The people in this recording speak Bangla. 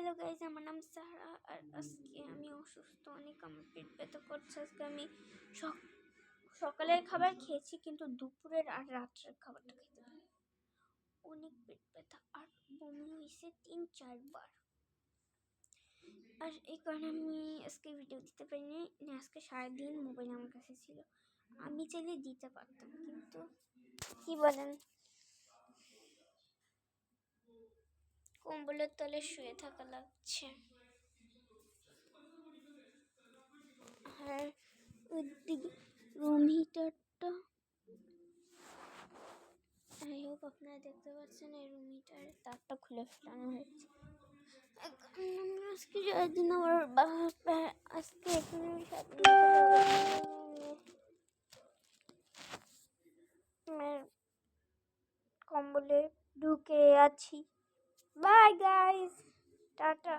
হ্যালো গাইজ, আমার নাম সারা। আর আজকে আমি অসুস্থ, অনেক আমার পেট ব্যথা করছে। আজকে আমি সকালের খাবার খেয়েছি, কিন্তু দুপুরের আর রাত্রের খাবারটা খেতে পারি। অনেক পেট ব্যথা আর বমি হয়েছে 3-4 বার। আর এই কারণে আমি আজকে ভিডিও দিতে পারিনি। আজকে সারাদিন মোবাইল আমার কাছে ছিল, আমি চাইলে দিতে পারতাম, কিন্তু কি বলেন, কম্বলের তলে শুয়ে থাকা লাগছে। আর ওইদিকে রুম হিটারটা, আই হোপ আপনারা দেখতে পাচ্ছেন, এই রুম হিটারের তারটা খুলে ফেলানো হয়েছে। আজকে সারাদিন আমার আজকে এখানে কম্বলে ঢুকে আছি। Bye guys, tata.